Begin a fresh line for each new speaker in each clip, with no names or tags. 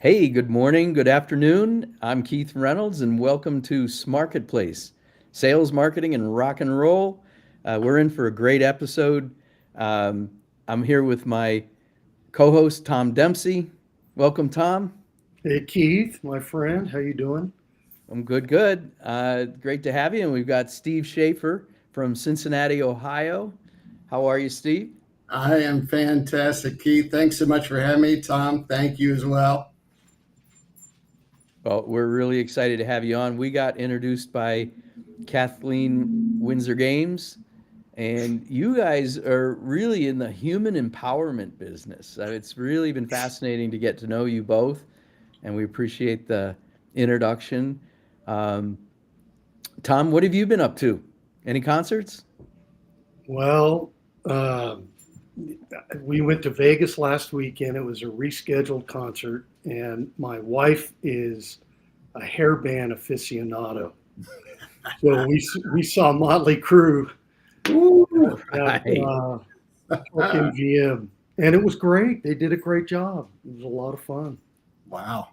Hey, good morning, good afternoon. I'm Keith Reynolds, and welcome to SMarketPlace, sales, marketing, and rock and roll. We're in for a great episode. Um, I'm here with my co-host Tom Dempsey. Welcome, Tom.
Hey Keith, my friend, how you doing?
I'm good, good. Great to have you. And we've got Steve Schaffer from Cincinnati, Ohio. How are you, Steve?
I am fantastic, Keith. Thanks so much for having me. Tom, thank you as well.
Well, we're really excited to have you on. We got introduced by Kathleen Windsor Games, and you guys are really in the human empowerment business. It's really been fascinating to get to know you both, and we appreciate the introduction. Um, Tom, what have you been up to? Any concerts?
Well, um, we went to Vegas last weekend. It was a rescheduled concert, and my wife is a hairband aficionado. So we saw Motley Crue at
Right.
MGM, and it was great. They did a great job. It was a lot of fun.
Wow.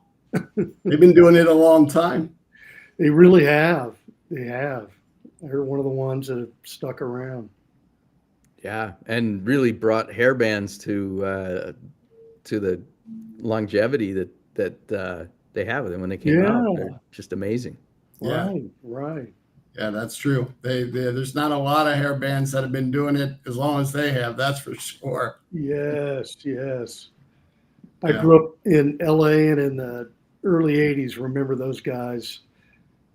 They've been doing it a long time.
They really have. They have. They're one of the ones that have stuck around.
Yeah, and really brought hairbands to the longevity that they have with them when they came out. They're
Yeah,
just amazing.
Yeah,
right.
yeah, that's true. There's not a lot of hair bands that have been doing it as long as they have. That's for sure.
Yes. I
Yeah.
grew up in LA and in the early 80s. Remember those guys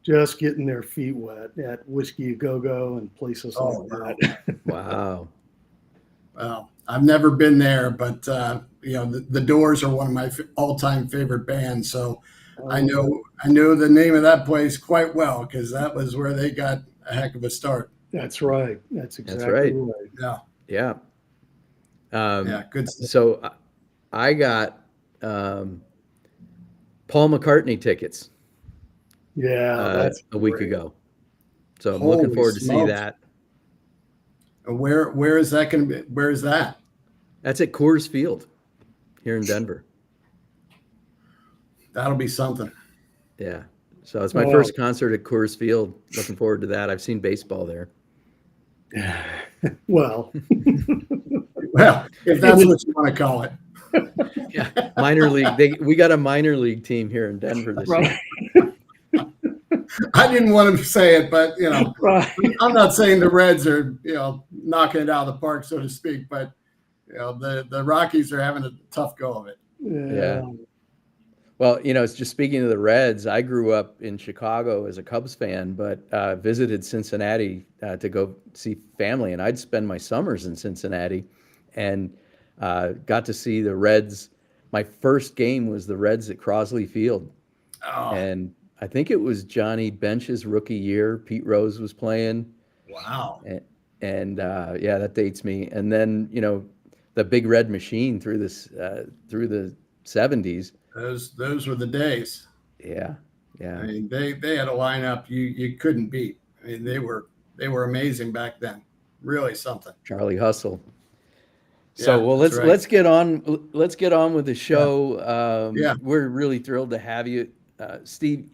just getting their feet wet at Whiskey A Go Go and places like
Oh wow.
that.
Wow.
Well, I've never been there, but the Doors are one of my all-time favorite bands. So I
Oh,
know I know the name of that place quite well because that was where they got a heck of a start.
that's right. That's
That's
exactly
right.
right.
Yeah,
Yeah. Um,
yeah, good stuff.
so I got um, Paul McCartney tickets
Yeah, that's
a week
great.
ago. So I'm looking
Holy
forward to see
smokes!
that.
Where is that going to be? Where is that?
That's at Coors Field here in Denver.
That'll be something.
Yeah. So it's my
Oh,
first concert at Coors Field. Looking forward to that. I've seen baseball there.
well,
Well, if
it
that's
was
what you want to call it.
Yeah. Minor league. We got a minor league team here in Denver this year.
right.
I didn't want to say it, but
Right.
I'm not saying the Reds are knocking it out of the park, so to speak. But the Rockies are having a tough go of it.
Yeah.
Yeah.
Well, it's just speaking of the Reds. I grew up in Chicago as a Cubs fan, but visited Cincinnati to go see family, and I'd spend my summers in Cincinnati, and got to see the Reds. My first game was the Reds at Crosley Field,
Oh,
and I think it was Johnny Bench's rookie year. Pete Rose was playing,
wow.
and, and yeah, that dates me. And then the Big Red Machine through the '70s.
Those were the days.
Yeah,
I
yeah.
mean, they had a lineup you couldn't beat. I mean, they were amazing back then. Really something.
Charlie Hustle. So
Yeah,
well,
that's
let's
right.
let's get on let's get on with the
Yeah,
show.
yeah.
We're really thrilled to have you, Steve.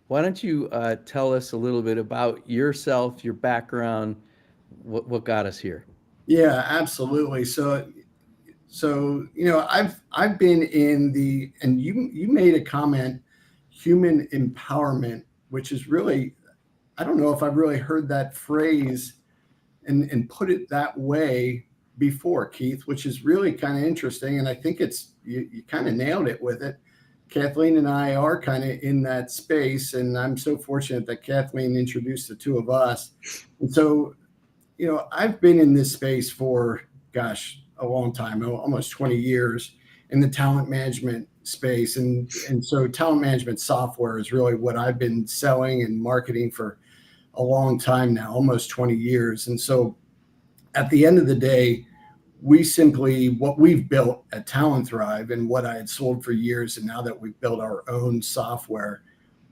Why don't you tell us a little bit about yourself, your background, what got us here?
Yeah, absolutely. So I've been in the and you made a comment, human empowerment, which is really I don't know if I've really heard that phrase and put it that way before, Keith, which is really kind of interesting. And I think you kind of nailed it with it. Kathleen and I are kind of in that space, and I'm so fortunate that Kathleen introduced the two of us. And so I've been in this space for, gosh, a long time, almost 20 years in the talent management space. And so talent management software is really what I've been selling and marketing for a long time now, almost 20 years. And so at the end of the day, what we've built at TalentThrive and what I had sold for years, and now that we've built our own software,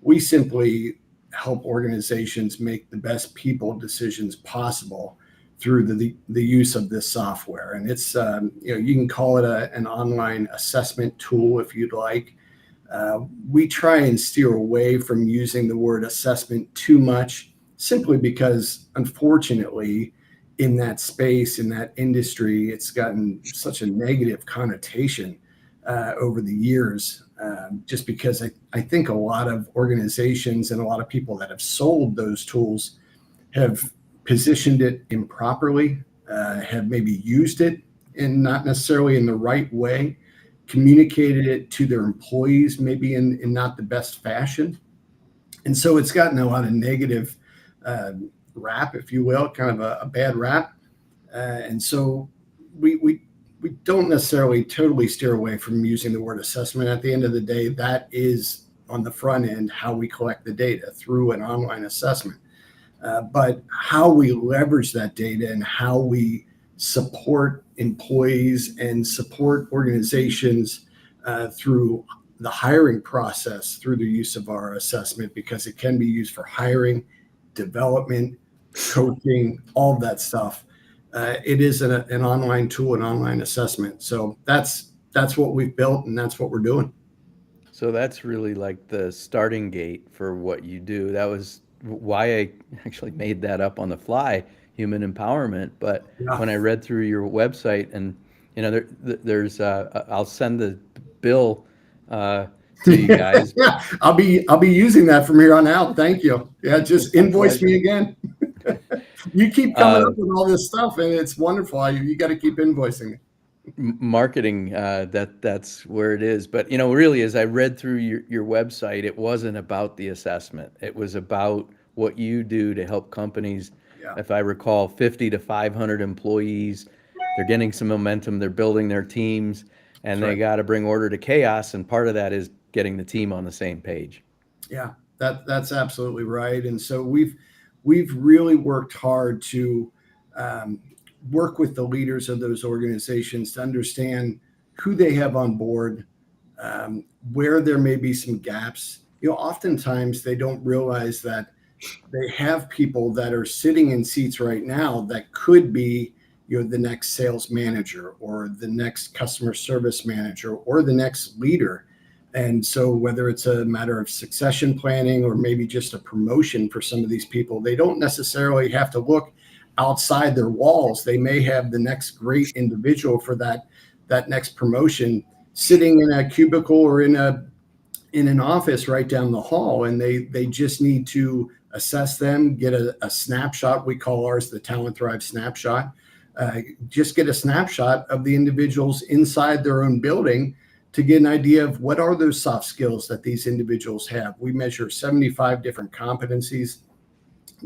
we simply help organizations make the best people decisions possible through the use of this software. And it's you can call it an online assessment tool if you'd like. We try and steer away from using the word assessment too much, simply because, unfortunately, in that space, in that industry, it's gotten such a negative connotation over the years, just because I think a lot of organizations and a lot of people that have sold those tools have positioned it improperly, have maybe used it and not necessarily in the right way, communicated it to their employees maybe in not the best fashion. And so it's gotten a lot of negative rap, if you will, kind of a bad rap. And so we don't necessarily totally steer away from using the word assessment. At the end of the day, that is on the front end how we collect the data through an online assessment. But how we leverage that data and how we support employees and support organizations through the hiring process through the use of our assessment, because it can be used for hiring, development, coaching, all of that stuff. It is an online tool, an online assessment. So that's what we've built, and that's what we're doing.
So that's really like the starting gate for what you do. That was why I actually made that up on the fly, human empowerment. But
Yeah.
when I read through your website, and there's I'll send the bill to you guys.
Yeah, I'll be using that from here on out. Thank you. Yeah, just
My
invoice me
pleasure.
again. You keep coming
Uh,
up with all this stuff, and it's wonderful. You got to keep invoicing me.
Marketing, that's where it is. But really, as I read through your website, it wasn't about the assessment. It was about what you do to help companies.
Yeah,
If I recall, 50 to 500 employees, they're getting some momentum, they're building their teams,
that's
and they
right.
got to bring order to chaos. And part of that is getting the team on the same page.
Yeah, that's absolutely right. And so we've really worked hard to um, work with the leaders of those organizations to understand who they have on board, where there may be some gaps. Oftentimes they don't realize that they have people that are sitting in seats right now that could be, the next sales manager or the next customer service manager or the next leader. And so whether it's a matter of succession planning or maybe just a promotion for some of these people, they don't necessarily have to look outside their walls. They may have the next great individual for that next promotion sitting in a cubicle or in an office right down the hall, and they just need to assess them, get a snapshot. We call ours the TalentThrive snapshot. Just get a snapshot of the individuals inside their own building to get an idea of what are those soft skills that these individuals have. We measure 75 different competencies,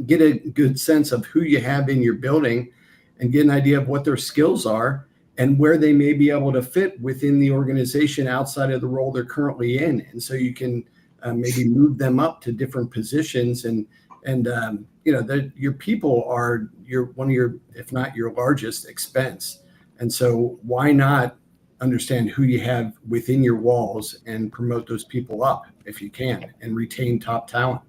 get a good sense of who you have in your building, and get an idea of what their skills are and where they may be able to fit within the organization outside of the role they're currently in. And so you can maybe move them up to different positions, and your people are one of your, if not your largest expense. And so why not understand who you have within your walls and promote those people up if you can, and retain top talent.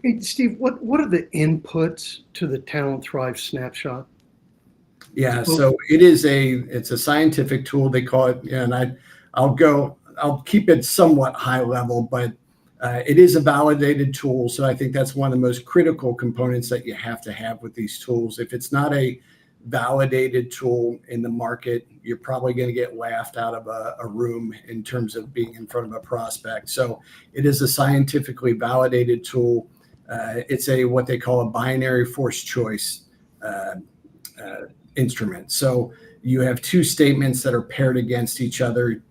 Hey, Steve, what are the inputs to the TalentThrive snapshot?
Yeah, so it's a scientific tool. They call it, and I'll keep it somewhat high level, but it is a validated tool. So I think that's one of the most critical components that you have to have with these tools. If it's not a validated tool in the market, you're probably going to get laughed out of a room in terms of being in front of a prospect. So it is a scientifically validated tool. It's what they call a binary force choice instrument. So you have two statements that are paired against each other.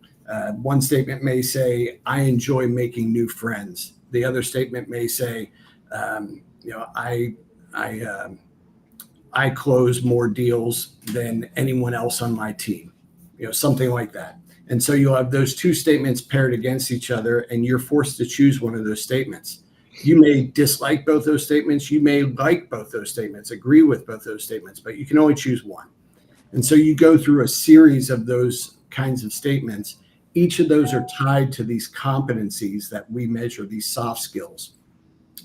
One statement may say, "I enjoy making new friends." The other statement may say, I close more deals than anyone else on my team, something like that. And so you'll have those two statements paired against each other, and you're forced to choose one of those statements. You may dislike both those statements. You may like both those statements, agree with both those statements, but you can only choose one. And so you go through a series of those kinds of statements. Each of those are tied to these competencies that we measure, these soft skills.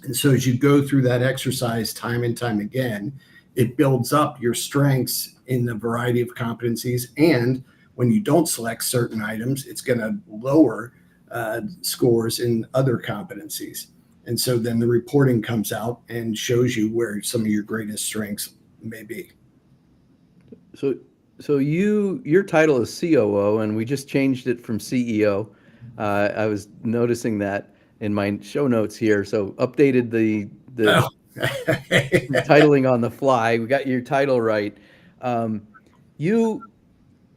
And so as you go through that exercise time and time again, it builds up your strengths in the variety of competencies. And when you don't select certain items, it's going to lower scores in other competencies. And so then the reporting comes out and shows you where some of your greatest strengths may be.
So your title is COO, and we just changed it from CEO. I was noticing that in my show notes here. So updated the
Oh.
titling on the fly. We got your title right. You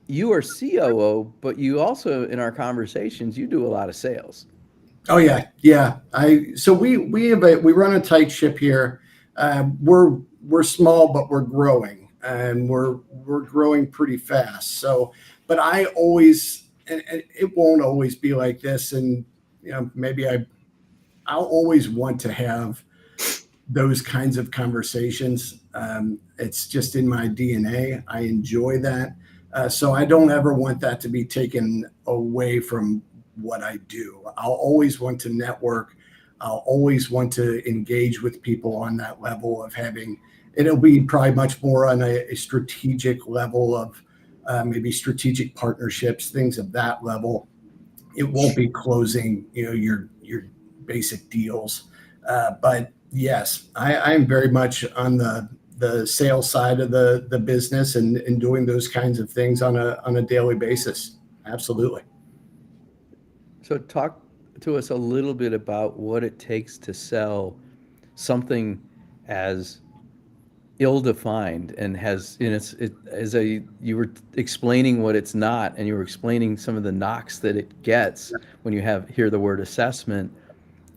you are COO, but you also, in our conversations, you do a lot of sales.
Oh yeah, yeah. We run a tight ship here. We're small, but we're growing, and we're growing pretty fast. So, but I always, and it won't always be like this. And maybe I'll always want to have those kinds of conversations. It's just in my DNA. I enjoy that. So I don't ever want that to be taken away from what I do. I'll always want to network. I'll always want to engage with people on that level of having, it'll be probably much more on a strategic level of maybe strategic partnerships, things of that level. It won't be closing, your basic deals. But yes, I am very much on the sales side of the business and doing those kinds of things on a daily basis. Absolutely.
So talk to us a little bit about what it takes to sell something as ill-defined and has in you were explaining what it's not, and you were explaining some of the knocks that it gets when you hear the word assessment.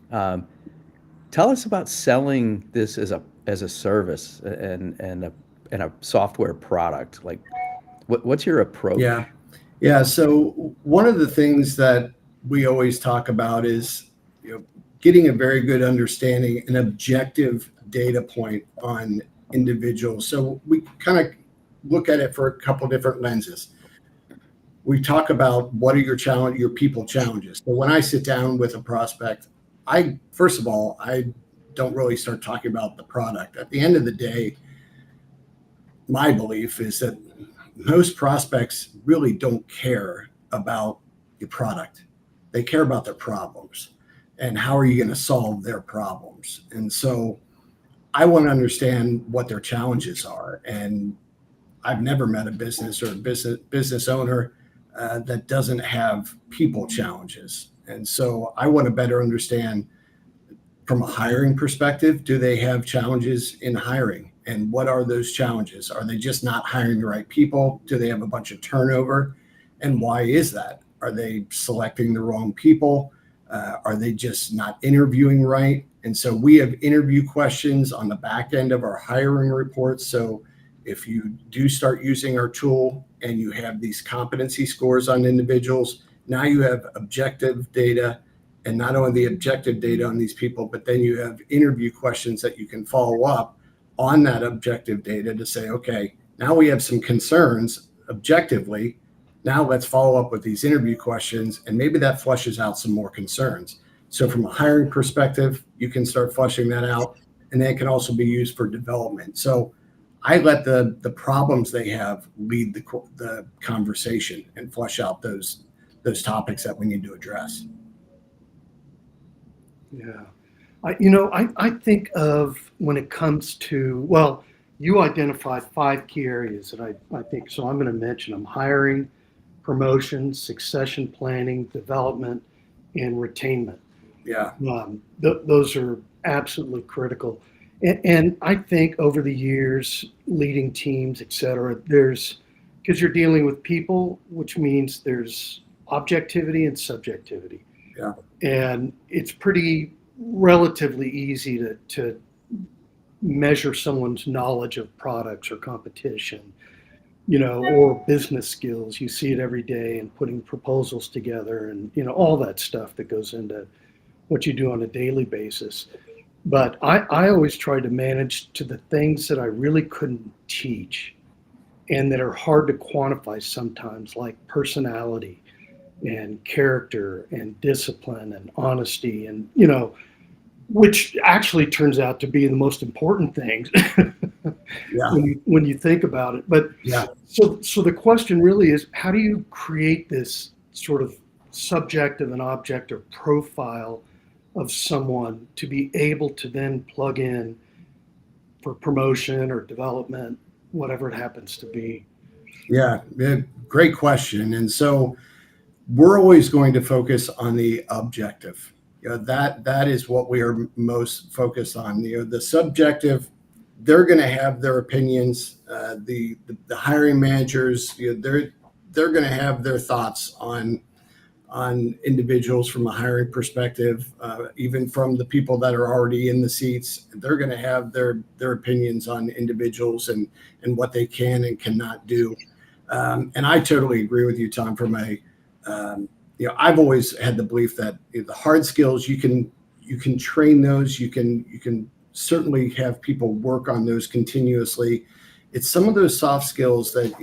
Tell us about selling this as a service and a software product. Like, what's your approach?
Yeah. Yeah. So one of the things that we always talk about is, getting a very good understanding, an objective data point on individuals. So we kind of look at it for a couple different lenses. We talk about what are your people challenges. So when I sit down with a prospect, first of all, I don't really start talking about the product. At the end of the day, my belief is that most prospects really don't care about your product. They care about their problems and how are you going to solve their problems. And so I want to understand what their challenges are. And I've never met a business or a business owner that doesn't have people challenges. And so I want to better understand from a hiring perspective, do they have challenges in hiring? And what are those challenges? Are they just not hiring the right people? Do they have a bunch of turnover? And why is that? Are they selecting the wrong people? Are they just not interviewing right? And so we have interview questions on the back end of our hiring reports. So if you do start using our tool and you have these competency scores on individuals, now you have objective data, and not only the objective data on these people, but then you have interview questions that you can follow up on that objective data to say, okay, now we have some concerns objectively. Now let's follow up with these interview questions, and maybe that flushes out some more concerns. So from a hiring perspective, you can start flushing that out, and then it can also be used for development. So I let the problems they have lead the conversation and flush out those topics that we need to address.
Yeah. I think of when it comes to, well, you identified 5 key areas that I think, so I'm going to mention them: hiring, promotion, succession planning, development, and retainment.
Yeah.
Those are absolutely critical. And I think over the years, leading teams, et cetera, because you're dealing with people, which means there's objectivity and subjectivity.
Yeah.
And it's pretty relatively easy to measure someone's knowledge of products or competition, or business skills. You see it every day in putting proposals together and, all that stuff that goes into what you do on a daily basis. But I always try to manage to the things that I really couldn't teach and that are hard to quantify sometimes, like personality and character and discipline and honesty, and which actually turns out to be the most important things.
Yeah.
when you think about it. But
yeah.
So the question really is, how do you create this sort of subjective and objective profile of someone to be able to then plug in for promotion or development, whatever it happens to be?
Yeah, great question. And so we're always going to focus on the objective. That is what we are most focused on. The subjective, they're going to have their opinions. The hiring managers, they're going to have their thoughts on individuals from a hiring perspective. Even from the people that are already in the seats, they're going to have their opinions on individuals and what they can and cannot do. And I totally agree with you, Tom. From I've always had the belief that the hard skills you can train those. You can certainly have people work on those continuously. It's some of those soft skills that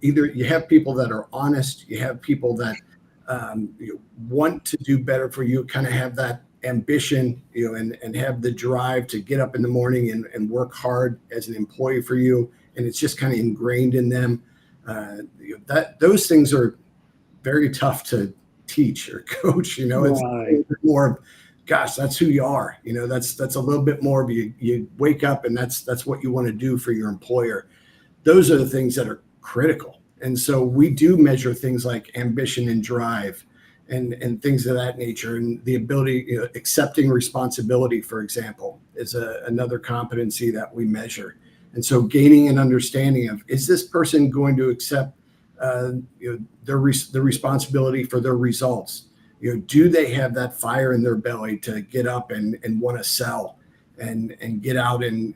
either you have people that are honest, you have people that want to do better for you, kind of have that ambition, and have the drive to get up in the morning and work hard as an employee for you, and it's just kind of ingrained in them. That those things are very tough to teach or coach. It's
Right.
more of, gosh, that's who you are. That's a little bit more of you wake up and that's what you want to do for your employer. Those are the things that are critical. And so we do measure things like ambition and drive and things of that nature, and the ability, accepting responsibility, for example, is another competency that we measure. And so gaining an understanding of, is this person going to accept the responsibility for their results? Do they have that fire in their belly to get up and want to sell and get out and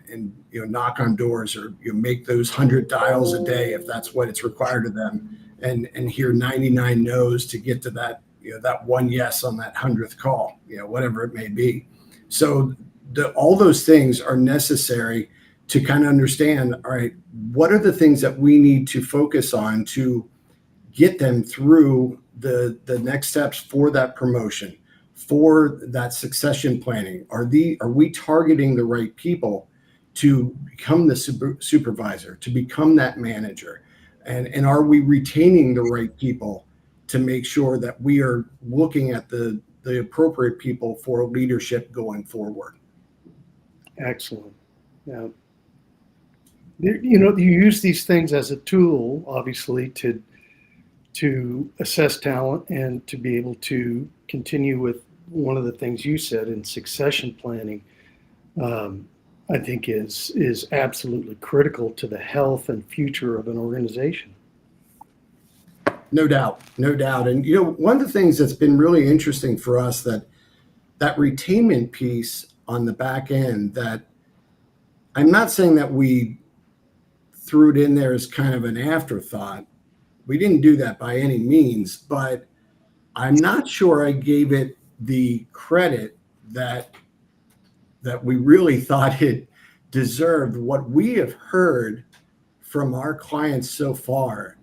knock on doors, or make those 100 dials a day if that's what it's required of them, and hear 99 no's to get to that that one yes on that 100th call, whatever it may be. So all those things are necessary to kind of understand, all right, what are the things that we need to focus on to get them through the next steps for that promotion, for that succession planning? Are we targeting the right people to become the supervisor, to become that manager? And are we retaining the right people to make sure that we are looking at the appropriate people for leadership going forward?
Excellent. Yeah. You use these things as a tool, obviously, to assess talent and to be able to continue with one of the things you said in succession planning. I think is absolutely critical to the health and future of an organization.
No doubt, no doubt. And one of the things that's been really interesting for us, that retainment piece on the back end, that I'm not saying that we threw it in there as kind of an afterthought. We didn't do that by any means, but I'm not sure I gave it the credit that we really thought it deserved. What we have heard from our clients so far,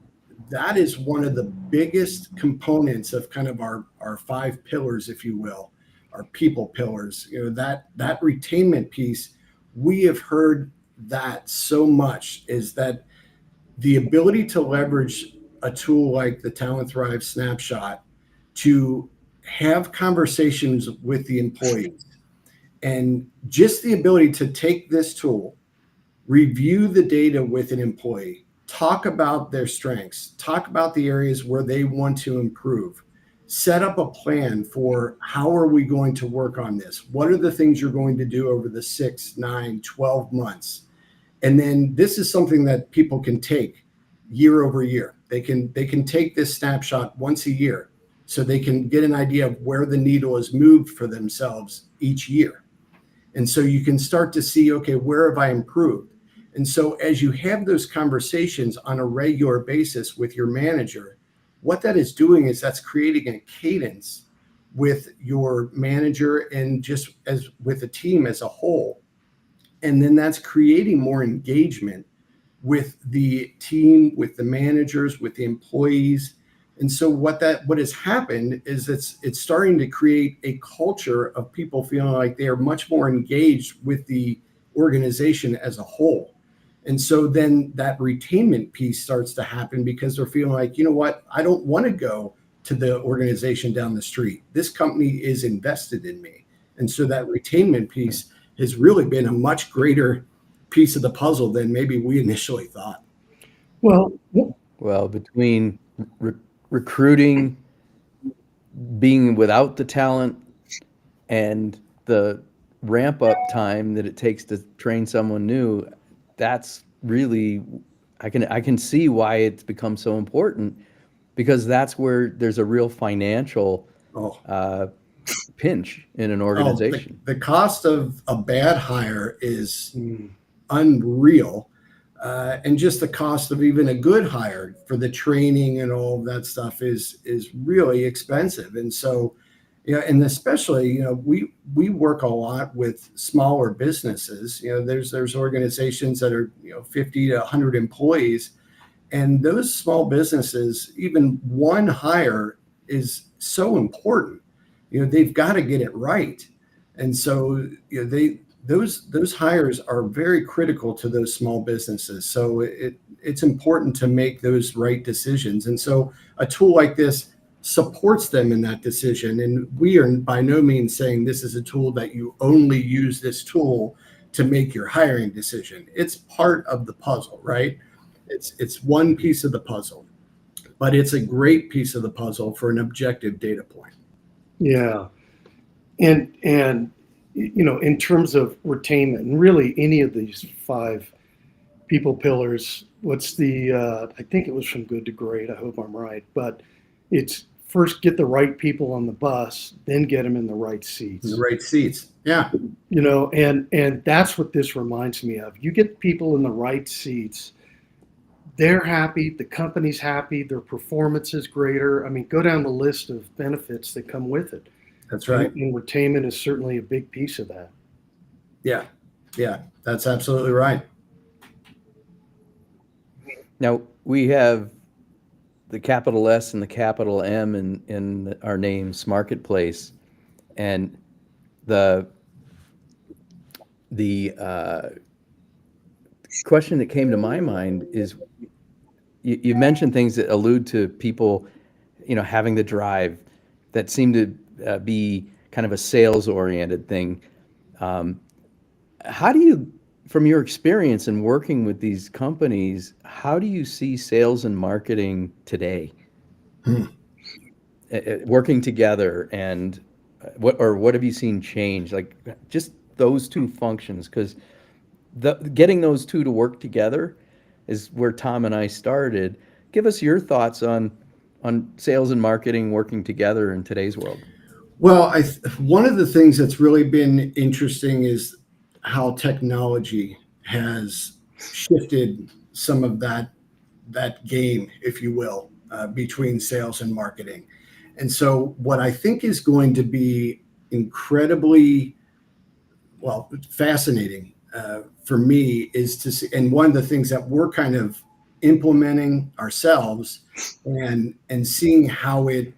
that is one of the biggest components of kind of our 5 pillars, if you will, our people pillars. That retainment piece, we have heard that so much, is that the ability to leverage a tool like the TalentThrive snapshot to have conversations with the employees, and just the ability to take this tool, review the data with an employee, talk about their strengths, talk about the areas where they want to improve, set up a plan for how are we going to work on this? What are the things you're going to do over the 6, 9, 12 months? And then this is something that people can take year over year. They can take this snapshot once a year, so they can get an idea of where the needle is moved for themselves each year. And so you can start to see, okay, where have I improved? And so as you have those conversations on a regular basis with your manager, what that is doing is that's creating a cadence with your manager and just as with the team as a whole. And then that's creating more engagement with the team, with the managers, with the employees. And so what has happened is it's starting to create a culture of people feeling like they are much more engaged with the organization as a whole. And so then that retainment piece starts to happen, because they're feeling like, you know what, I don't want to go to the organization down the street. This company is invested in me. And so that retainment piece has really been a much greater piece of the puzzle than maybe we initially thought.
Well,
Well, between recruiting, being without the talent, and the ramp up time that it takes to train someone new, that's really, I can see why it's become so important, because that's where there's a real financial
Oh,
pinch in an
oh,
organization.
the cost of a bad hire is
mm,
unreal. And just the cost of even a good hire for the training and all of that stuff is really expensive. And so, and especially, we work a lot with smaller businesses. There's organizations that are 50 to 100 employees, and those small businesses, even one hire is so important. They've got to get it right, and so those hires are very critical to those small businesses. So it's important to make those right decisions. And so a tool like this supports them in that decision. And we are by no means saying this is a tool that you only use this tool to make your hiring decision. It's part of the puzzle, right? It's one piece of the puzzle, but it's a great piece of the puzzle for an objective data point.
yeah. And in terms of retainment, and really any of these 5 people pillars, what's the, I think it was from good to great, I hope I'm right, but it's first get the right people on the bus, then get them in the right seats.
The right seats. Yeah.
And that's what this reminds me of. You get people in the right seats, they're happy, the company's happy, their performance is greater. I mean, go down the list of benefits that come with it.
That's right.
And retainment is certainly a big piece of that.
Yeah. Yeah. That's absolutely right.
Now, we have the capital S and the capital M in our name, SMarketPlace, and the question that came to my mind is, you mentioned things that allude to people, having the drive, that seem to be kind of a sales-oriented thing. How do you, from your experience in working with these companies, how do you see sales and marketing today? Working together, and what have you seen change? Like, just those two functions, because getting those two to work together is where Tom and I started. Give us your thoughts on sales and marketing working together in today's world.
Well, one of the things that's really been interesting is how technology has shifted some of that game, if you will, between sales and marketing. And so what I think is going to be incredibly, fascinating for me is to see, and one of the things that we're kind of implementing ourselves and seeing how it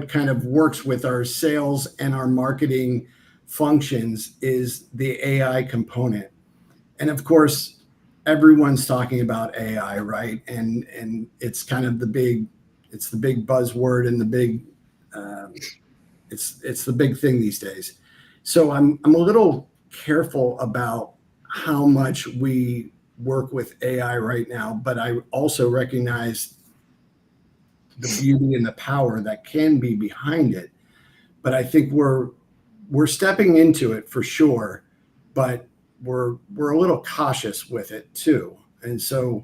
kind of works with our sales and our marketing functions is the AI component. And of course, everyone's talking about AI, right? And it's kind of the big buzzword and the big it's the big thing these days. So I'm a little careful about how much we work with AI right now, but I also recognize the beauty and the power that can be behind it. But I think we're stepping into it for sure, but we're a little cautious with it too. And so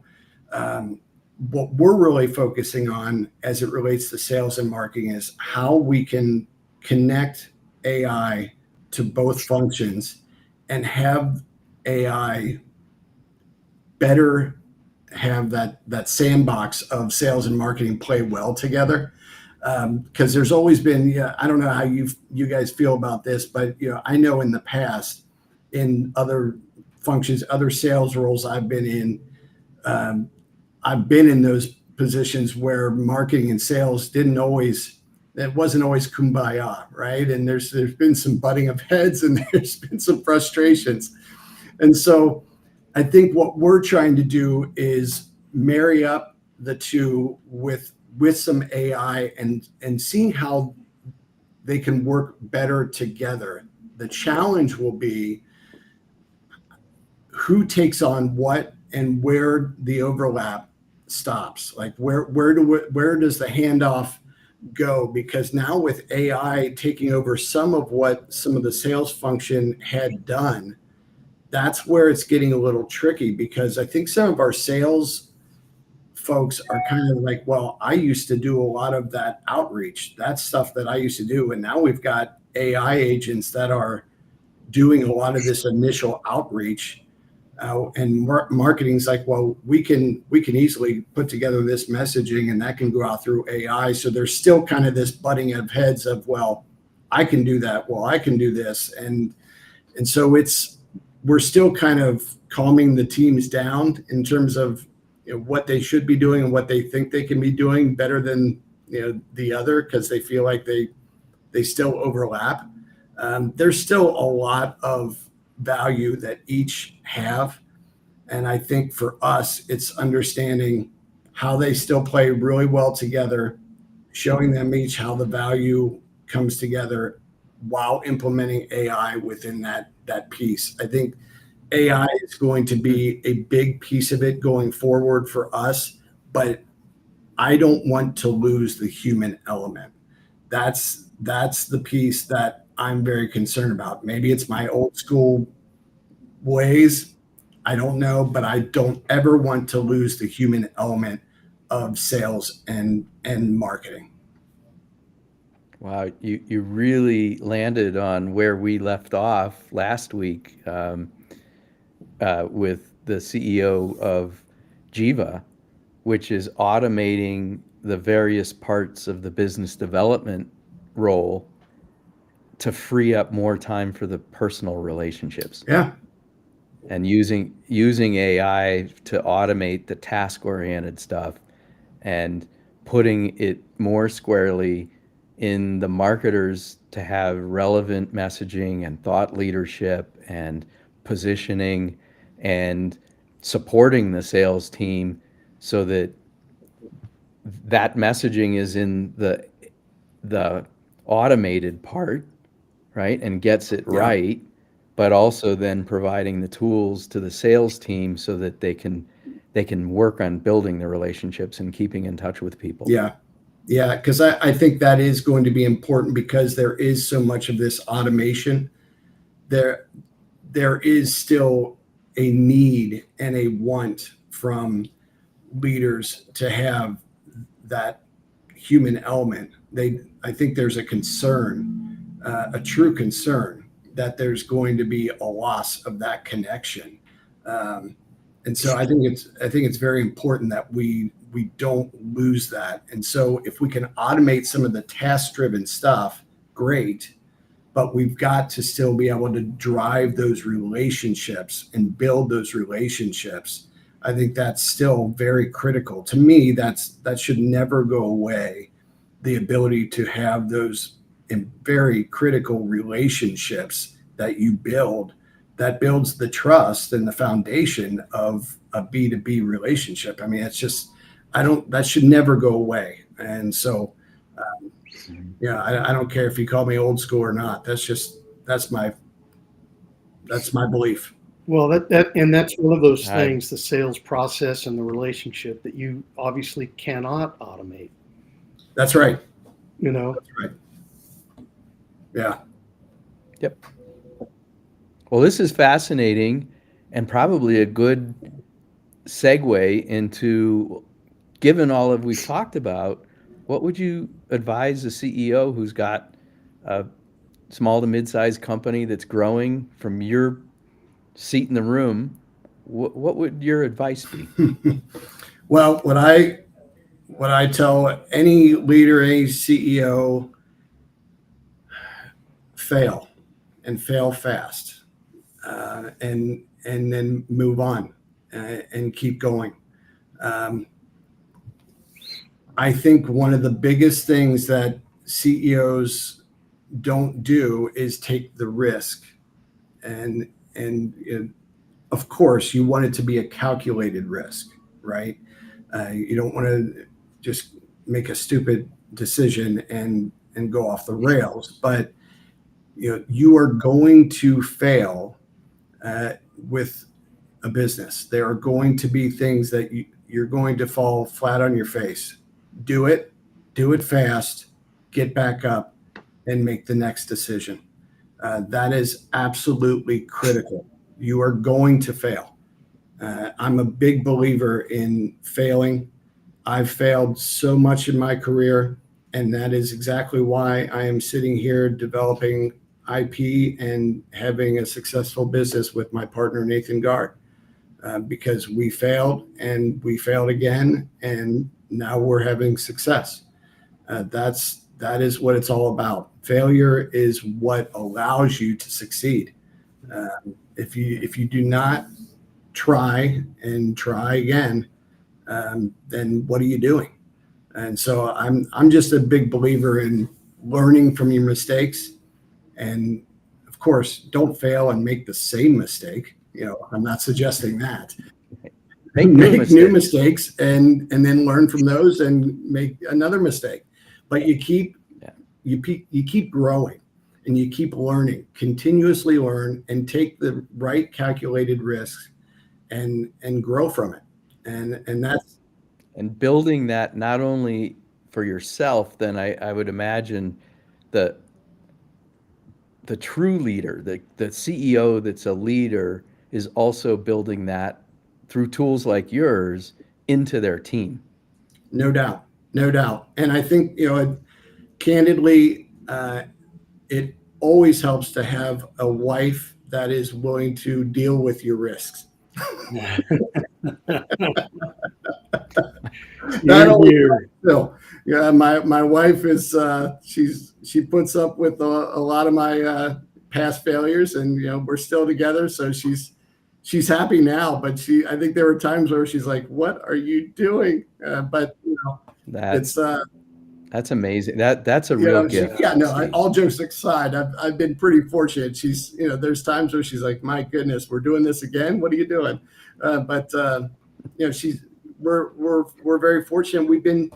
what we're really focusing on as it relates to sales and marketing is how we can connect AI to both functions and have AI better have that sandbox of sales and marketing play well together. Because there's always been, I don't know how you guys feel about this, but I know in the past, in other functions, other sales roles I've been in those positions where marketing and sales it wasn't always kumbaya, right? And there's been some butting of heads and there's been some frustrations. And so I think what we're trying to do is marry up the two with with some AI and seeing how they can work better together. The challenge will be who takes on what and where the overlap stops. Like where does the handoff go? Because now with AI taking over some of what some of the sales function had done, that's where it's getting a little tricky, because I think some of our sales folks are kind of like, well, I used to do a lot of that outreach. That's stuff that I used to do. And now we've got AI agents that are doing a lot of this initial outreach. And marketing's like, well, we can easily put together this messaging and that can go out through AI. So there's still kind of this butting of heads of, well, I can do that. Well, I can do this. And so we're still kind of calming the teams down in terms of, what they should be doing and what they think they can be doing better than, the other, because they feel like they still overlap. There's still a lot of value that each have. And I think for us, it's understanding how they still play really well together, showing them each how the value comes together while implementing AI within that piece. I think AI is going to be a big piece of it going forward for us, but I don't want to lose the human element. That's the piece that I'm very concerned about. Maybe it's my old school ways. I don't know, but I don't ever want to lose the human element of sales and marketing.
Wow, you really landed on where we left off last week with the CEO of Jiva, which is automating the various parts of the business development role to free up more time for the personal relationships.
Yeah.
And using AI to automate the task-oriented stuff and putting it more squarely in the marketers to have relevant messaging and thought leadership and positioning and supporting the sales team so that that messaging is in the automated part, right, and gets it
Yeah.
right, but also then providing the tools to the sales team so that they can work on building the relationships and keeping in touch with people.
Yeah. Yeah. Because I think that is going to be important, because there is so much of this automation. There is still a need and a want from leaders to have that human element. I think there's a concern, a true concern, that there's going to be a loss of that connection. And so I think it's very important that we don't lose that. And so if we can automate some of the task-driven stuff, great. But we've got to still be able to drive those relationships and build those relationships. I think that's still very critical. To me, that should never go away. The ability to have those very critical relationships that you build, that builds the trust and the foundation of a B2B relationship. I mean, it's just, that should never go away. And so, yeah, I don't care if you call me old school or not. That's my belief.
Well, that's one of those things, the sales process and the relationship, that you obviously cannot automate.
That's right.
That's
right. Yeah.
Yep. Well, this is fascinating and probably a good segue into, given all of we've talked about, what would you advise a CEO who's got a small to mid-sized company that's growing from your seat in the room? What would your advice be?
Well, what I tell any leader, any CEO, fail and fail fast, and then move on and keep going. I think one of the biggest things that CEOs don't do is take the risk, and of course you want it to be a calculated risk, right? You don't want to just make a stupid decision and go off the rails. But you are going to fail with a business. There are going to be things that you're going to fall flat on your face. Do it fast, get back up, and make the next decision. That is absolutely critical. You are going to fail. I'm a big believer in failing. I've failed so much in my career, and that is exactly why I am sitting here developing IP and having a successful business with my partner, Nathan Gard, because we failed and we failed again, and now we're having success. That is what it's all about. Failure is what allows you to succeed. If you do not try and try again, then what are you doing? And so I'm just a big believer in learning from your mistakes, and of course, don't fail and make the same mistake. I'm not suggesting that.
Make
new mistakes and then learn from those and make another mistake. But you keep growing and you keep learning, continuously learn and take the right calculated risks and grow from it. And that's
And building that not only for yourself, then I would imagine the true leader, the CEO that's a leader is also building that through tools like yours into their team.
no doubt. And I think, candidly, it always helps to have a wife that is willing to deal with your risks. Not only so, yeah, my wife is she puts up with a lot of my past failures, and we're still together, so she's happy now. But I think there were times where she's like, "What are you doing?" But
that's amazing. That's a real gift.
All jokes aside, I've been pretty fortunate. There's times where she's like, "My goodness, we're doing this again. What are you doing?" But we're very fortunate. We've been,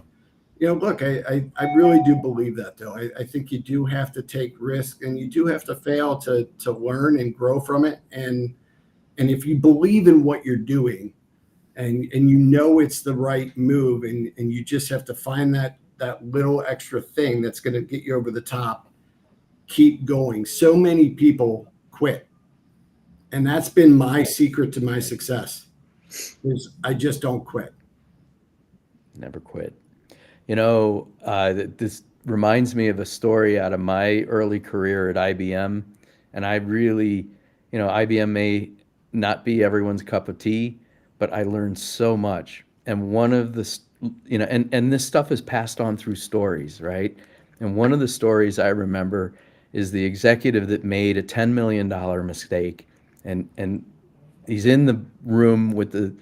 look, I really do believe that, though. I think you do have to take risks and you do have to fail to learn and grow from it. And if you believe in what you're doing and it's the right move, and you just have to find that little extra thing that's going to get you over the top, keep going. So many people quit. And that's been my secret to my success, is I just don't quit.
Never quit. This reminds me of a story out of my early career at IBM. And I really, IBM may not be everyone's cup of tea, but I learned so much. And one of the, and this stuff is passed on through stories, right? And one of the stories I remember is the executive that made a $10 million mistake. And he's in the room with the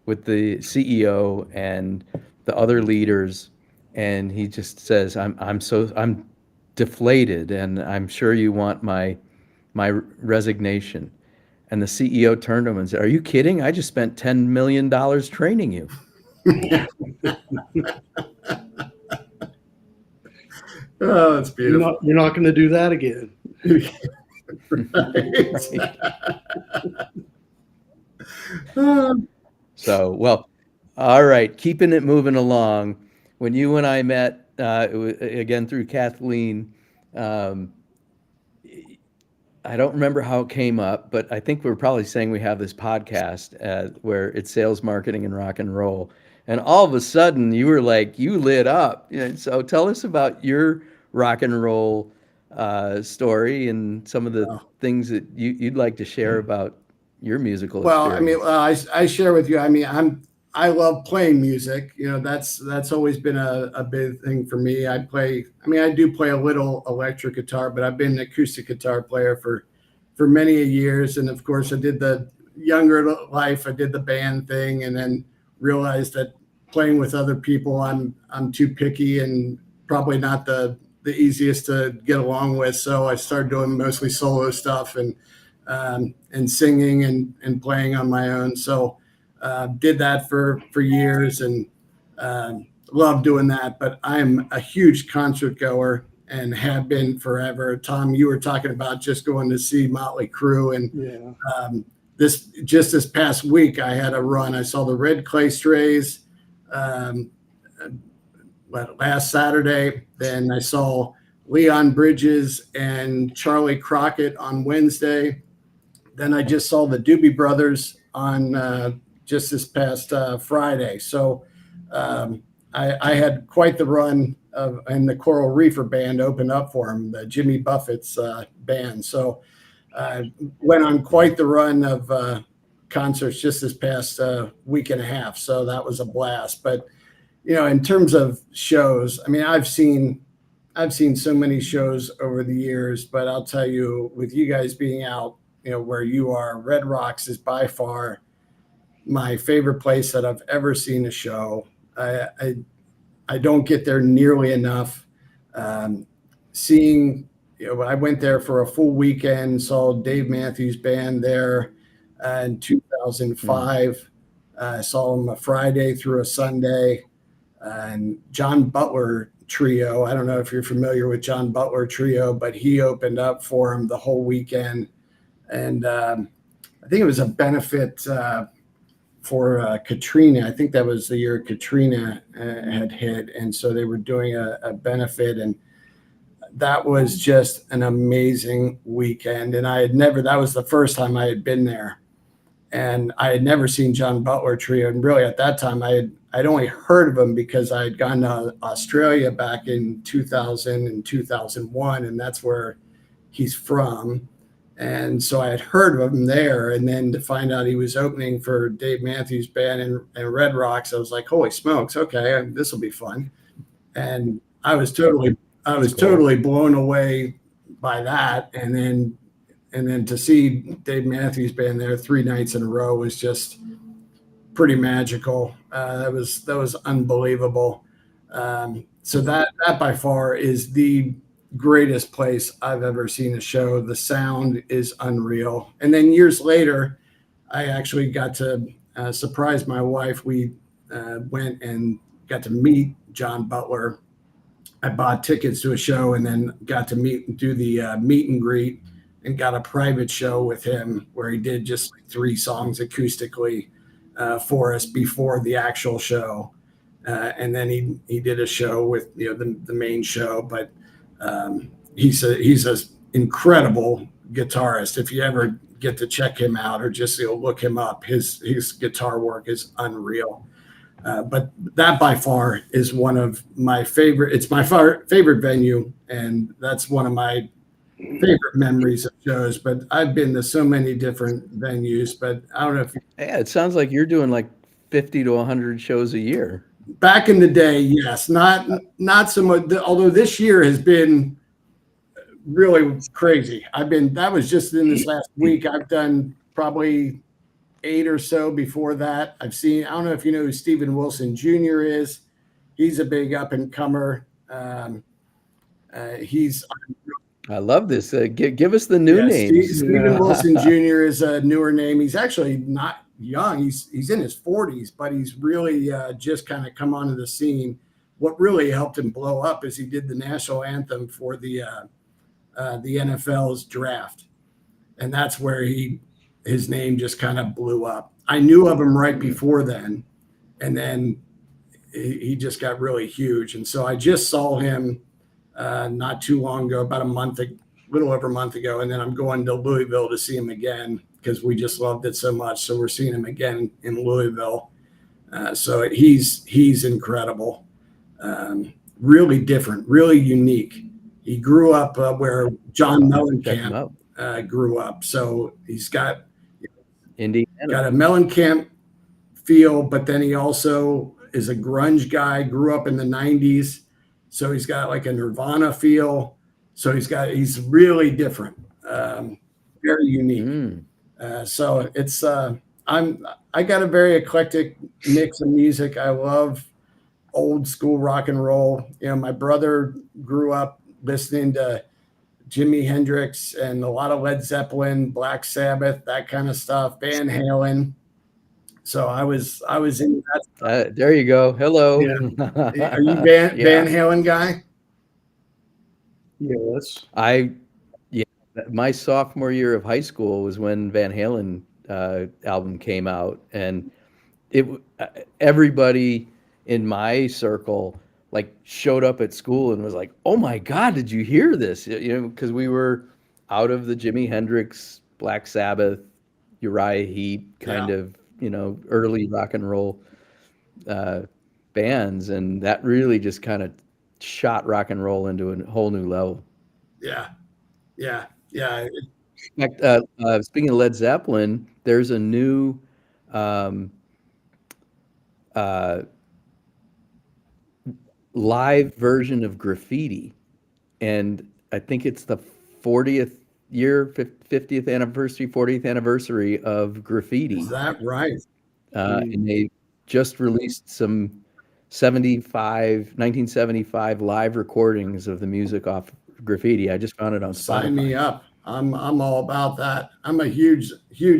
CEO and the other leaders, and he just says, I'm deflated, and I'm sure you want my resignation." And the CEO turned to him and said, "Are you kidding? I just spent $10 million training you."
Oh, that's beautiful.
You're not going to do that again.
So, well, all right, keeping it moving along. When you and I met, it was, again, through Kathleen, I don't remember how it came up, but I think we're probably saying we have this podcast where it's sales, marketing, and rock and roll. And all of a sudden, you were like, you lit up. So tell us about your rock and roll story and some of the things that you'd like to share about your musical experience.
I share with you. I love playing music. That's always been a big thing for me. I do play a little electric guitar, but I've been an acoustic guitar player for many years. And of course, I did the younger life. I did the band thing, and then realized that playing with other people, I'm too picky and probably not the easiest to get along with. So I started doing mostly solo stuff and singing and playing on my own. So did that for years, and love doing that. But I'm a huge concert goer and have been forever. Tom, you were talking about just going to see Motley Crue, and
Yeah.
this past week I had a run. I saw the Red Clay Strays um, last Saturday. Then I saw Leon Bridges and Charlie Crockett on Wednesday. Then I just saw the Doobie Brothers on just this past Friday. So I had quite the run and the Coral Reefer Band opened up for him, the Jimmy Buffett's band. So went on quite the run of concerts just this past week and a half. So that was a blast. But in terms of shows, I mean, I've seen so many shows over the years, but I'll tell you, with you guys being out, where you are, Red Rocks is by far my favorite place that I've ever seen a show. I don't get there nearly enough. Seeing, I went there for a full weekend, saw Dave Matthews Band there in 2005. I saw him a Friday through a Sunday. And John Butler Trio, I don't know if you're familiar with John Butler Trio, but he opened up for him the whole weekend. And I think it was a benefit for Katrina. I think that was the year Katrina had hit. And so they were doing a benefit. And that was just an amazing weekend. And that was the first time I had been there. And I had never seen John Butler Trio. And really at that time, I'd only heard of him because I had gone to Australia back in 2000 and 2001. And that's where he's from. And so I had heard of him there. And then to find out he was opening for Dave Matthews Band and Red Rocks, I was like, holy smokes, okay, this will be fun. And I was totally blown away by that. And then to see Dave Matthews Band there 3 nights in a row was just pretty magical. That was unbelievable. So that by far is the greatest place I've ever seen a show. The sound is unreal. And then years later, I actually got to surprise my wife. We went and got to meet John Butler. I bought tickets to a show and then got to do the meet and greet, and got a private show with him where he did just 3 songs acoustically for us before the actual show. And then he did a show with the main show. But he's an incredible guitarist. If you ever get to check him out or just look him up, his guitar work is unreal. But that by far is one of my favorite. It's my favorite venue, and that's one of my favorite memories of shows. But I've been to so many different venues, but I don't know if
Yeah, it sounds like you're doing like 50 to 100 shows a year.
back in the day, yes, not so much. Although this year has been really crazy. That was just in this last week. I've done probably 8 or so before that. I don't know if you know who Stephen Wilson Jr. is. He's a big up and comer.
I love this. Give us the new names.
Stephen Wilson Jr. is a newer name. He's actually not young. He's in his 40s, but he's really just kind of come onto the scene. What really helped him blow up is he did the national anthem for the NFL's draft, and that's where his name just kind of blew up. I knew of him right before then, and then he just got really huge. And so I just saw him not too long ago, about a little over a month ago. And then I'm going to Louisville to see him again because we just loved it so much. So we're seeing him again in Louisville. So he's incredible. Really different, really unique. He grew up where John Mellencamp grew up. So he's got
Indiana.
Got a Mellencamp feel, but then he also is a grunge guy, grew up in the 90s. So he's got like a Nirvana feel. So he's really different, very unique. So it's I got a very eclectic mix of music. I love old school rock and roll. My brother grew up listening to Jimi Hendrix and a lot of Led Zeppelin, Black Sabbath, that kind of stuff, Van Halen. So I was in that.
There you go. Hello.
Yeah.
Are you Van
Yeah.
Halen guy?
Yes.
Yeah, my sophomore year of high school was when Van Halen album came out, and everybody in my circle like showed up at school and was like, "Oh my God, did you hear this?" Because we were out of the Jimi Hendrix, Black Sabbath, Uriah Heep kind
Yeah,
of, early rock and roll uh, bands, and that really just kind of shot rock and roll into a whole new level.
yeah, yeah, yeah.
In fact, speaking of Led Zeppelin, there's a new um, uh, live version of Graffiti, and I think it's the 40th year, 50th anniversary, 40th anniversary of
Is
Graffiti,
that right?
and they just released some 1975 live recordings of the music off Graffiti. I just found it on
Sign me
Spotify.
up. I'm all about that. I'm a huge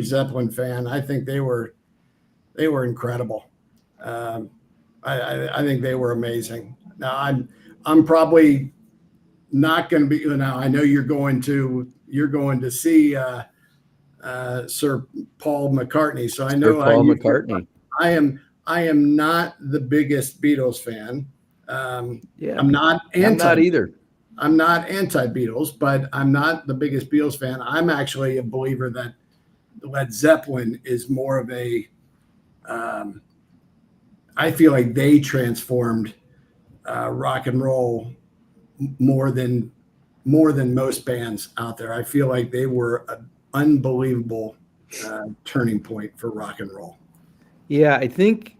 Zeppelin fan. I think they were incredible. Um, I think they were amazing. Now I'm probably not going to be. Now I know you're going to see Sir Paul McCartney. So I
Sir
know how
Paul
you feel.
McCartney.
I am not the biggest Beatles fan.
Yeah,
I'm not
I'm
anti.
not either.
I'm not anti-Beatles, but I'm not the biggest Beatles fan. I'm actually a believer that Led Zeppelin is more of a. Um, I feel like they transformed rock and roll more than most bands out there. I feel like they were an unbelievable turning point for rock and roll.
Yeah, I think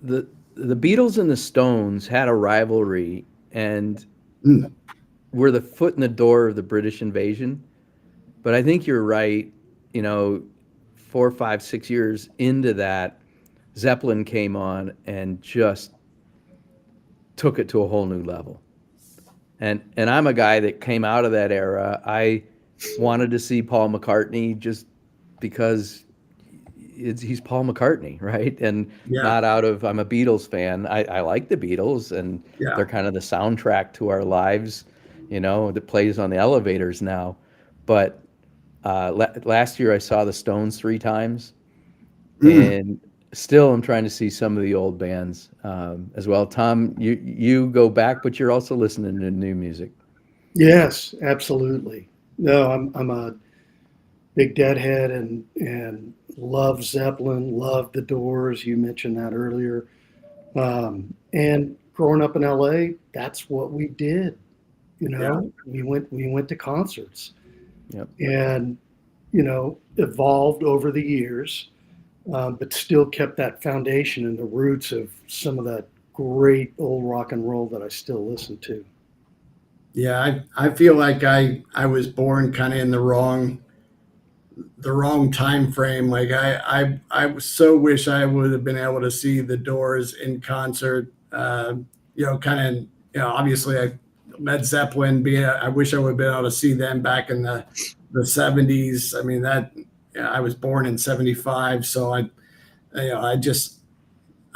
the Beatles and the Stones had a rivalry and
Mm,
were the foot in the door of the British invasion. But I think you're right. You know, 4, 5, 6 years into that, Zeppelin came on and just took it to a whole new level. And I'm a guy that came out of that era. I wanted to see Paul McCartney just because he's Paul McCartney, right? And
yeah,
not out of I'm a Beatles fan. I like the Beatles, and
yeah.
they're kind of the soundtrack to our lives, that plays on the elevators now. But last year I saw the Stones 3 times,
Mm.
and still I'm trying to see some of the old bands as well. Tom, you go back, but you're also listening to new music.
Yes, absolutely. No, I'm a big Deadhead and love Zeppelin, love the Doors. You mentioned that earlier. And growing up in LA, that's what we did.
Yeah.
We went to concerts
Yep.
and evolved over the years, but still kept that foundation and the roots of some of that great old rock and roll that I still listen to.
Yeah, I feel like I was born kind of in the wrong time frame. Like I so wish I would have been able to see the Doors in concert. Kind of obviously Led Zeppelin. I wish I would have been able to see them back in the 70s. I mean I was born in 75, so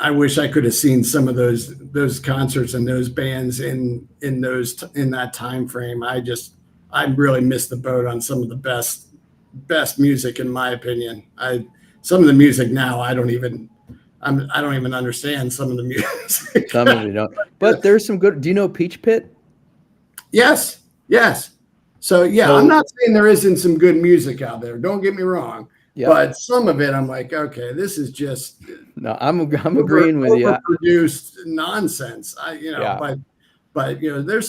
I wish I could have seen some of those concerts and those bands in that time frame. I really missed the boat on some of the best music in my opinion. Some of the music now I don't even understand some of the music.
Some of you don't, but there's some good. Do you know Peach Pit?
Yes, yes. So yeah, I'm
So,
not saying there isn't some good music out there. Don't get me wrong,
yep.
but some of it I'm like, okay, this is just
No, I'm agreeing with you.
overproduced nonsense.
Yeah.
But there is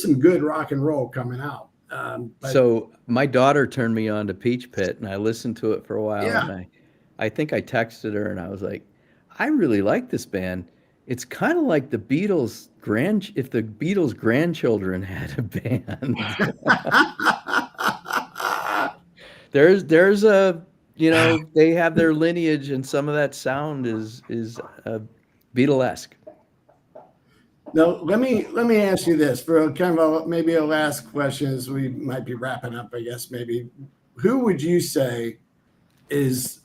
some good rock and roll coming out. But
So my daughter turned me on to Peach Pit, and I listened to it for a while,
yeah,
and I think I texted her, and I was like, I really like this band. It's kind of like the Beatles if the Beatles grandchildren had a band. There's they have their lineage, and some of that sound is Beatlesque.
now let me ask you this for kind of maybe a last question as we might be wrapping up. I guess maybe who would you say is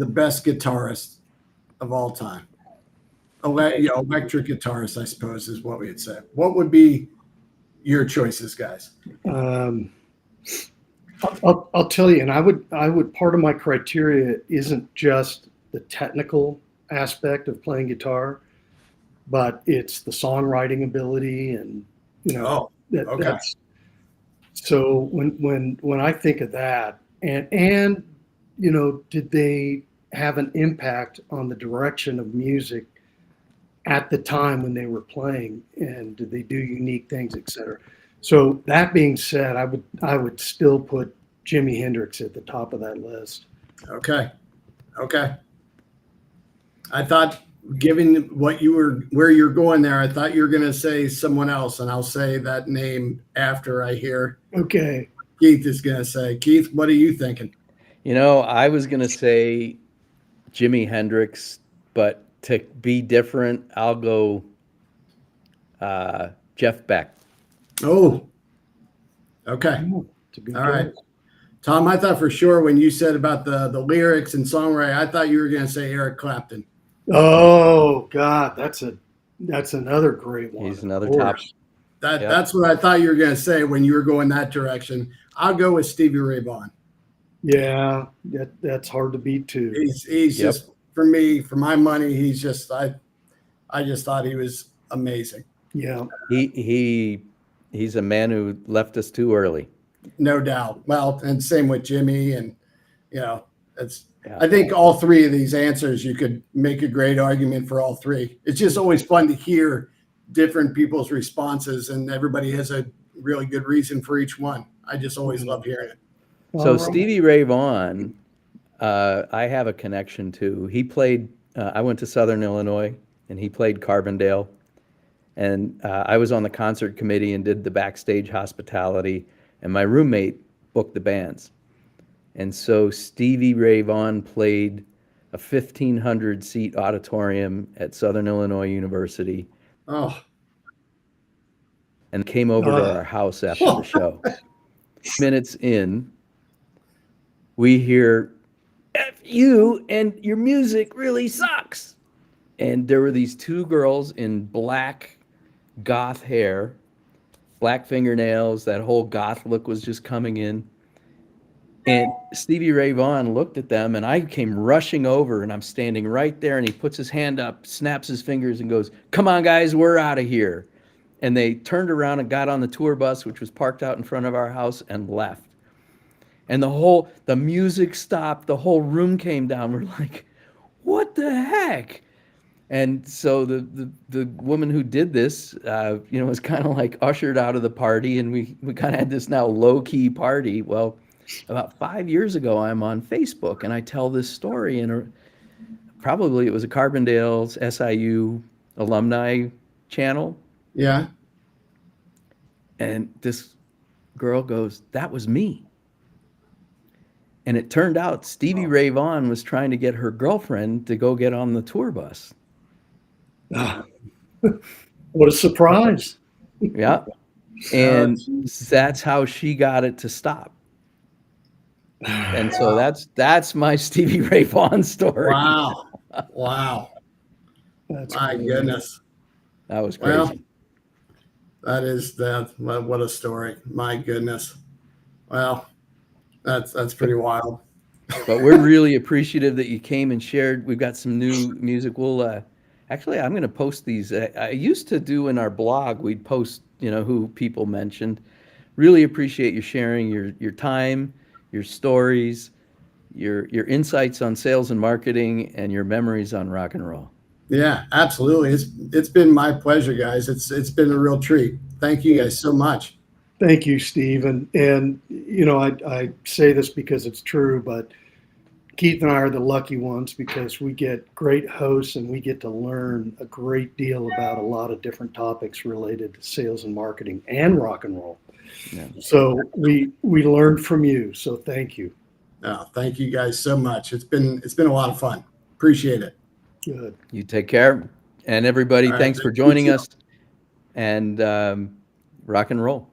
the best guitarist of all time? Electric guitarist, I suppose, is what we'd say. What would be your choices, guys?
I'll tell you, and I would part of my criteria isn't just the technical aspect of playing guitar, but it's the songwriting ability, and
Oh, okay.
that's so when I think of that, and did they have an impact on the direction of music at the time when they were playing, and did they do unique things, etc. So that being said, I would still put Jimi Hendrix at the top of that list.
Okay. I thought, given where you're going there, I thought you were going to say someone else, and I'll say that name after I hear
Okay.
Keith is going to say. Keith, what are you thinking?
I was going to say Jimi Hendrix, but to be different, I'll go Jeff Beck.
Oh, okay.
It's a good
All right.
choice.
Tom, I thought for sure when you said about the lyrics and songwriting, I thought you were going to say Eric Clapton.
Oh God, that's another great one.
He's another top.
That's what I thought you were going to say when you were going that direction. I'll go with Stevie Ray Vaughan.
Yeah, that's hard to beat too.
He's just, for me, for my money, he's just, I just thought he was amazing.
Yeah.
He's a man who left us too early.
No doubt. Well, and same with Jimmy, and I think all three of these answers, you could make a great argument for all three. It's just always fun to hear different people's responses, and everybody has a really good reason for each one. I just always love hearing it.
So Stevie Ray Vaughan, I have a connection to. He played, I went to Southern Illinois, and he played Carbondale. And I was on the concert committee and did the backstage hospitality, and my roommate booked the bands. And so Stevie Ray Vaughan played a 1,500-seat auditorium at Southern Illinois University.
Oh.
And came over to our house after the show. Minutes in, we hear, "F you, and your music really sucks." And there were these two girls in black goth hair, black fingernails, that whole goth look was just coming in. And Stevie Ray Vaughan looked at them, and I came rushing over, and I'm standing right there, and he puts his hand up, snaps his fingers, and goes, "Come on, guys, we're out of here." And they turned around and got on the tour bus, which was parked out in front of our house, and left. And the music stopped, the whole room came down. We're like, what the heck? And so the woman who did this, was kind of like ushered out of the party, and we kind of had this now low-key party. Well, about 5 years ago, I'm on Facebook, and I tell this story, and probably it was a Carbondale's SIU alumni channel.
Yeah.
And this girl goes, "That was me." And it turned out Stevie Ray Vaughan was trying to get her girlfriend to go get on the tour bus.
What a surprise.
Yeah. And that's how she got it to stop. And so that's my Stevie Ray Vaughan story.
Wow.
That's
My
great.
goodness.
That was crazy.
Well, that is that. What a story. My goodness. Well, that's pretty wild.
But we're really appreciative that you came and shared. We've got some new music. We'll actually, I'm going to post these. I used to do in our blog, we'd post, who people mentioned. Really appreciate you sharing your time, your stories, your insights on sales and marketing, and your memories on rock and roll.
Yeah, absolutely. It's been my pleasure, guys. It's been a real treat. Thank you guys so much.
Thank you, Steve. And I say this because it's true, but Keith and I are the lucky ones because we get great hosts and we get to learn a great deal about a lot of different topics related to sales and marketing and rock and roll.
Yeah.
So we learned from you. So thank you.
Oh, thank you guys so much. It's been a lot of fun. Appreciate it.
Good.
You take care. And everybody,
All right,
thanks for joining us. And rock and roll.